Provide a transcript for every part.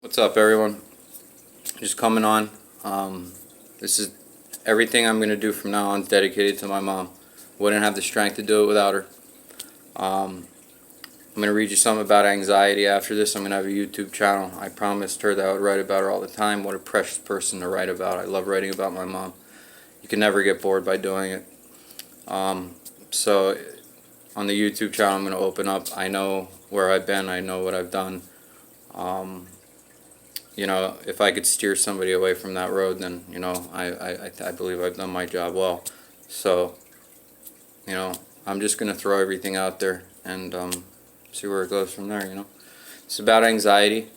What's up, everyone? Just coming on. This is everything I'm going to do from now on is dedicated to my mom. Wouldn't have the strength to do it without her. I'm going to read you something about anxiety after this. I'm going to have a YouTube channel. I promised her that I would write about her all the time. What a precious person to write about. I love writing about my mom. You can never get bored by doing it. So on the YouTube channel, I'm going to open up. I know where I've been. I know what I've done. If I could steer somebody away from that road, then, I believe I've done my job well. So, I'm just going to throw everything out there and see where it goes from there. It's about anxiety.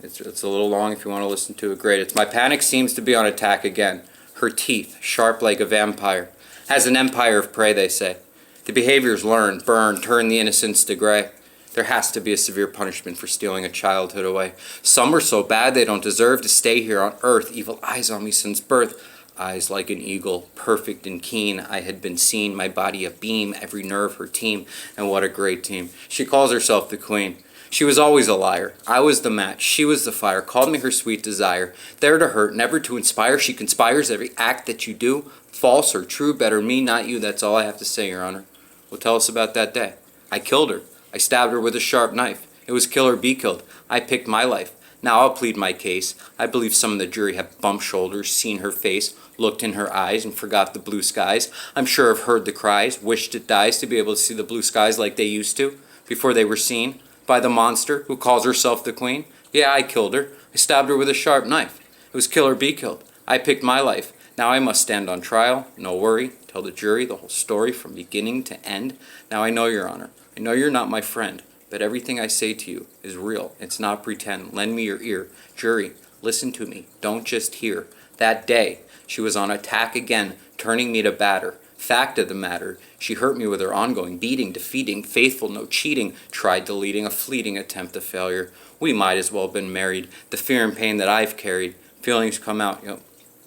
It's a little long. If you want to listen to it, great. It's my panic seems to be on attack again. Her teeth, sharp like a vampire. Has an empire of prey, they say. The behaviors learn, burn, turn the innocence to gray. There has to be a severe punishment for stealing a childhood away. Some are so bad they don't deserve to stay here on earth. Evil eyes on me since birth. Eyes like an eagle, perfect and keen. I had been seen, my body a beam, every nerve her team. And what a great team. She calls herself the queen. She was always a liar. I was the match. She was the fire. Called me her sweet desire. There to hurt, never to inspire. She conspires every act that you do. False or true, better me, not you. That's all I have to say, Your Honor. Well, tell us about that day. I killed her. I stabbed her with a sharp knife. It was kill or be killed. I picked my life. Now I'll plead my case. I believe some in the jury have bumped shoulders, seen her face, looked in her eyes, and forgot the blue skies. I'm sure have heard the cries, wished it dies to be able to see the blue skies like they used to, before they were seen by the monster who calls herself the queen. Yeah, I killed her. I stabbed her with a sharp knife. It was kill or be killed. I picked my life. Now I must stand on trial. No worry. Tell the jury the whole story from beginning to end. Now I know, Your Honor. I know you're not my friend, but everything I say to you is real. It's not pretend. Lend me your ear. Jury, listen to me. Don't just hear. That day, she was on attack again, turning me to batter. Fact of the matter, she hurt me with her ongoing beating, defeating, faithful, no cheating, tried deleting, a fleeting attempt of failure. We might as well have been married. The fear and pain that I've carried, feelings come out,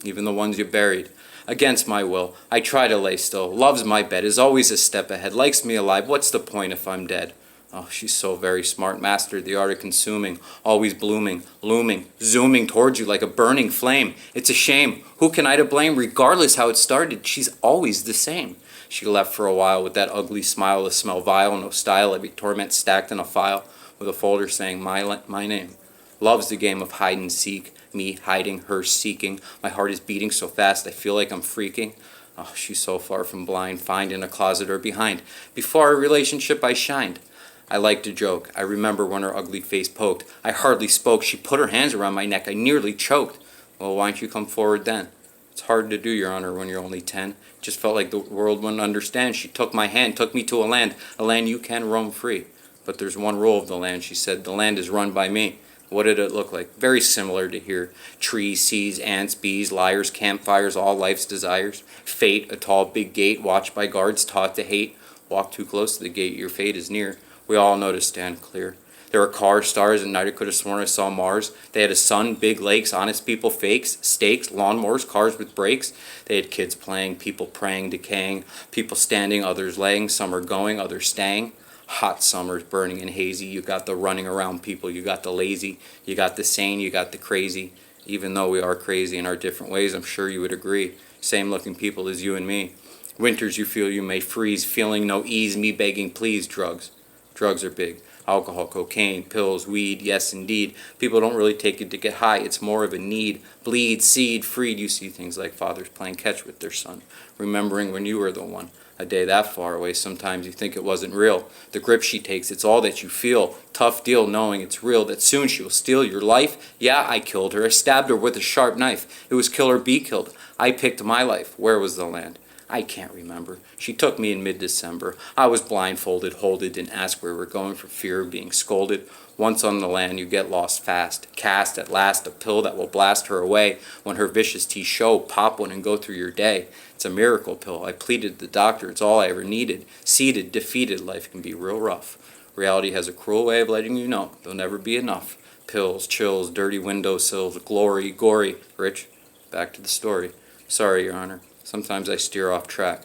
even the ones you buried. Against my will, I try to lay still. Loves my bed, is always a step ahead, likes me alive. What's the point if I'm dead? Oh, she's so very smart, mastered the art of consuming, always blooming, looming, zooming towards you like a burning flame. It's a shame. Who can I to blame? Regardless how it started, she's always the same. She left for a while with that ugly smile, the smell vile, no style, every torment stacked in a file, with a folder saying my name. Loves the game of hide and seek, me hiding, her seeking. My heart is beating so fast I feel like I'm freaking. Oh, she's so far from blind, find in a closet or behind. Before our relationship I shined. I like to joke. I remember when her ugly face poked. I hardly spoke. She put her hands around my neck. I nearly choked. Well, why don't you come forward then? It's hard to do, Your Honor, when you're only 10. Just felt like the world wouldn't understand. She took my hand, took me to a land you can roam free. But there's one rule of the land, she said. The land is run by me. What did it look like? Very similar to here. Trees, seas, ants, bees, liars, campfires, all life's desires. Fate, a tall, big gate, watched by guards, taught to hate. Walk too close to the gate, your fate is near. We all know to stand clear. There were cars, stars, at night I could have sworn I saw Mars. They had a sun, big lakes, honest people, fakes, stakes, lawnmowers, cars with brakes. They had kids playing, people praying, decaying, people standing, others laying, some are going, others staying. Hot summers, burning and hazy. You got the running around people, you got the lazy, you got the sane, you got the crazy. Even though we are crazy in our different ways, I'm sure you would agree. Same looking people as you and me. Winters you feel you may freeze, feeling no ease, me begging please. Drugs. Drugs are big. Alcohol, cocaine, pills, weed, yes indeed. People don't really take it to get high, it's more of a need. Bleed, seed, freed. You see things like fathers playing catch with their son, remembering when you were the one. A day that far away, sometimes you think it wasn't real. The grip she takes, it's all that you feel. Tough deal knowing it's real, that soon she will steal your life. Yeah, I killed her. I stabbed her with a sharp knife. It was kill or be killed. I picked my life. Where was the land? I can't remember. She took me in mid-December. I was blindfolded, holded, didn't ask where we're going for fear of being scolded. Once on the land, you get lost fast. Cast at last a pill that will blast her away. When her vicious teeth show, pop one and go through your day. It's a miracle pill. I pleaded to the doctor. It's all I ever needed. Seated, defeated, life can be real rough. Reality has a cruel way of letting you know there'll never be enough. Pills, chills, dirty windowsills, glory, gory. Rich, back to the story. Sorry, Your Honor. Sometimes I steer off track.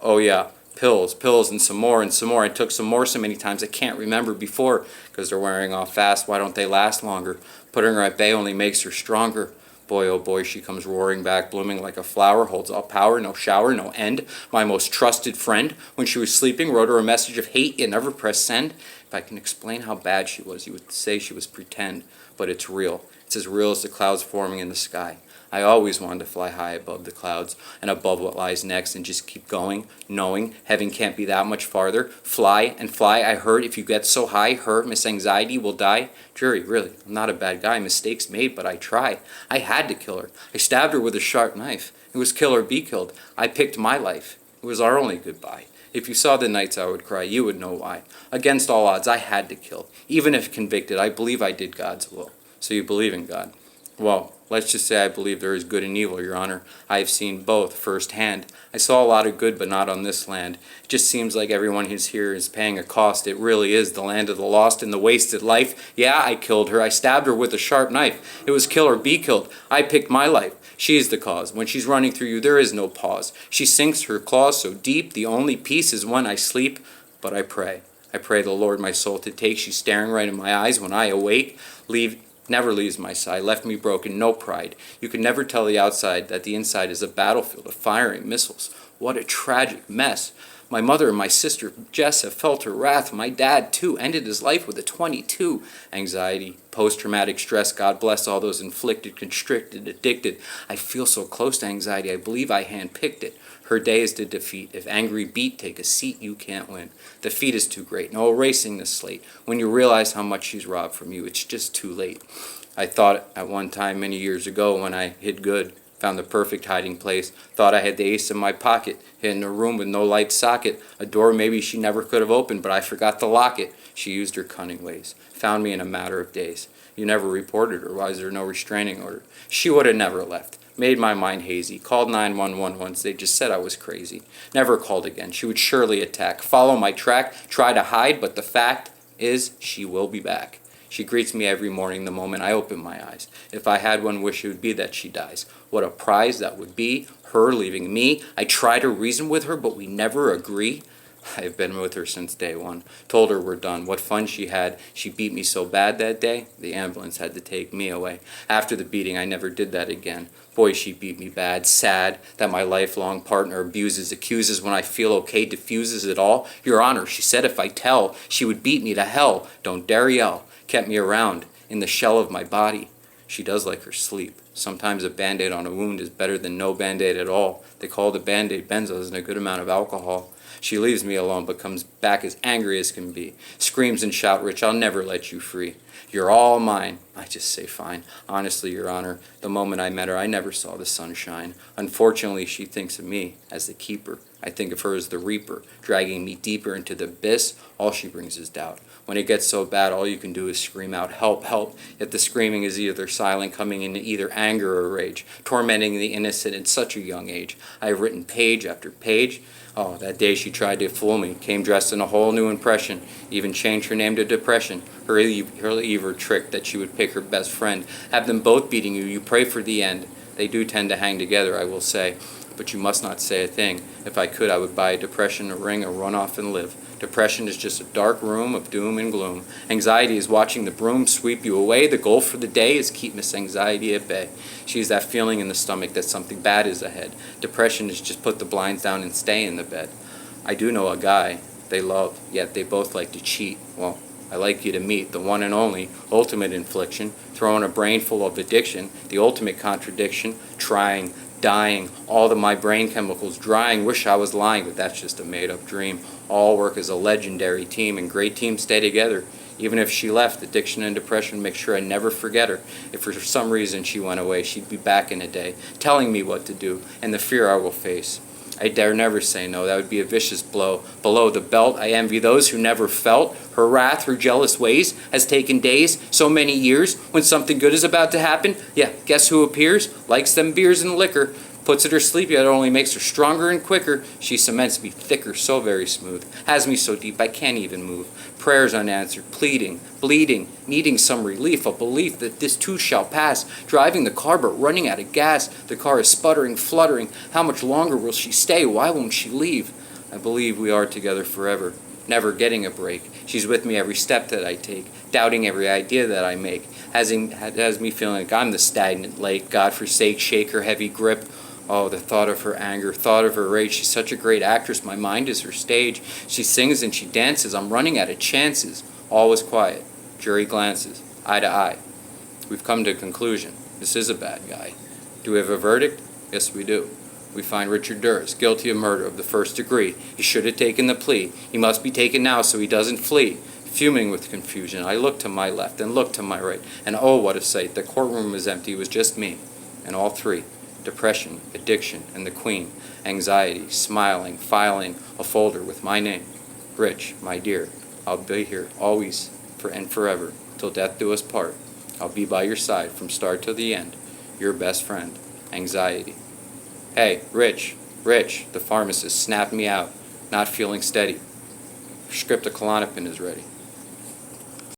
Oh yeah, pills, and some more, and some more. I took some more so many times I can't remember before because they're wearing off fast. Why don't they last longer? Putting her at bay only makes her stronger. Boy, oh boy, she comes roaring back, blooming like a flower, holds all power, no shower, no end. My most trusted friend, when she was sleeping, wrote her a message of hate, yet never pressed send. If I can explain how bad she was, you would say she was pretend, but it's real. It's as real as the clouds forming in the sky. I always wanted to fly high above the clouds and above what lies next and just keep going, knowing heaven can't be that much farther. Fly and fly. I heard if you get so high, her, Miss Anxiety, will die. Jury, really, I'm not a bad guy. Mistakes made, but I try. I had to kill her. I stabbed her with a sharp knife. It was kill or be killed. I picked my life. It was our only goodbye. If you saw the nights I would cry, you would know why. Against all odds, I had to kill. Even if convicted, I believe I did God's will. So you believe in God? Well, let's just say I believe there is good and evil, Your Honor. I have seen both firsthand. I saw a lot of good, but not on this land. It just seems like everyone who's here is paying a cost. It really is the land of the lost and the wasted life. Yeah, I killed her. I stabbed her with a sharp knife. It was kill or be killed. I picked my life. She is the cause. When she's running through you, there is no pause. She sinks her claws so deep, the only peace is when I sleep. But I pray. I pray the Lord my soul to take. She's staring right in my eyes when I awake. Never leaves my side, left me broken, no pride. You can never tell the outside that the inside is a battlefield of firing missiles. What a tragic mess. My mother and my sister Jess have felt her wrath. My dad, too, ended his life with a .22. Anxiety, post-traumatic stress, God bless all those inflicted, constricted, addicted. I feel so close to anxiety, I believe I handpicked it. Her day is to defeat. If angry beat, take a seat, you can't win. The feat is too great. No erasing the slate. When you realize how much she's robbed from you, it's just too late. I thought at one time many years ago when I hid good, found the perfect hiding place, thought I had the ace in my pocket, hid in a room with no light socket, a door maybe she never could have opened, but I forgot to lock it. She used her cunning ways, found me in a matter of days. You never reported her. Why is there no restraining order? She would have never left. Made my mind hazy. Called 911 once. They just said I was crazy. Never called again. She would surely attack. Follow my track. Try to hide, but the fact is she will be back. She greets me every morning the moment I open my eyes. If I had one wish, it would be that she dies. What a prize that would be, her leaving me. I try to reason with her, but we never agree. I've been with her since day one. Told her we're done. What fun she had. She beat me so bad that day, the ambulance had to take me away. After the beating, I never did that again. Boy, she beat me bad. Sad that my lifelong partner abuses, accuses when I feel okay, diffuses it all. Your Honor, she said if I tell, she would beat me to hell. Don't dare yell. Kept me around in the shell of my body. She does like her sleep. Sometimes a Band-Aid on a wound is better than no Band-Aid at all. They call the Band-Aid benzos and a good amount of alcohol. She leaves me alone but comes back as angry as can be. Screams and shout, Rich, I'll never let you free. You're all mine. I just say fine. Honestly, Your Honor, the moment I met her, I never saw the sun shine. Unfortunately, she thinks of me as the keeper. I think of her as the reaper, dragging me deeper into the abyss. All she brings is doubt. When it gets so bad, all you can do is scream out, help, help. Yet the screaming is either silent, coming into either anger or rage, tormenting the innocent at such a young age. I have written page after page. Oh, that day she tried to fool me, came dressed in a whole new impression, even changed her name to Depression. Her evil trick that she would pick her best friend, have them both beating you, you pray for the end. They do tend to hang together, I will say, but you must not say a thing. If I could, I would buy Depression a ring or run off and live. Depression is just a dark room of doom and gloom. Anxiety is watching the broom sweep you away. The goal for the day is keep Miss Anxiety at bay. She has that feeling in the stomach that something bad is ahead. Depression is just put the blinds down and stay in the bed. I do know a guy they love, yet they both like to cheat. Well, I like you to meet the one and only ultimate infliction, throwing a brain full of addiction, the ultimate contradiction, trying, dying, all of my brain chemicals drying, wish I was lying, but that's just a made-up dream. All work as a legendary team, and great teams stay together. Even if she left, addiction and depression make sure I never forget her. If for some reason she went away, she'd be back in a day, telling me what to do, and the fear I will face. I dare never say no, that would be a vicious blow. Below the belt, I envy those who never felt. Her wrath, her jealous ways, has taken days, so many years. When something good is about to happen, yeah, guess who appears? Likes them beers and liquor. Puts at her sleep, yet it only makes her stronger and quicker. She cements me thicker, so very smooth. Has me so deep I can't even move. Prayers unanswered, pleading, bleeding, needing some relief, a belief that this too shall pass. Driving the car but running out of gas. The car is sputtering, fluttering. How much longer will she stay? Why won't she leave? I believe we are together forever, never getting a break. She's with me every step that I take, doubting every idea that I make. has me feeling like I'm the stagnant lake. God forsake, shake her heavy grip. Oh, the thought of her anger, thought of her rage. She's such a great actress. My mind is her stage. She sings and she dances. I'm running out of chances. All was quiet. Jury glances, eye to eye. We've come to a conclusion. This is a bad guy. Do we have a verdict? Yes, we do. We find Richard Durst guilty of murder of the first degree. He should have taken the plea. He must be taken now so he doesn't flee. Fuming with confusion, I looked to my left and looked to my right, and oh, what a sight. The courtroom was empty. It was just me, and all three. Depression, addiction, and the Queen. Anxiety, smiling, filing a folder with my name. Rich, my dear, I'll be here always and forever, till death do us part. I'll be by your side from start to the end. Your best friend. Anxiety. Hey, Rich, the pharmacist snapped me out, not feeling steady. Prescripta Klonopin is ready.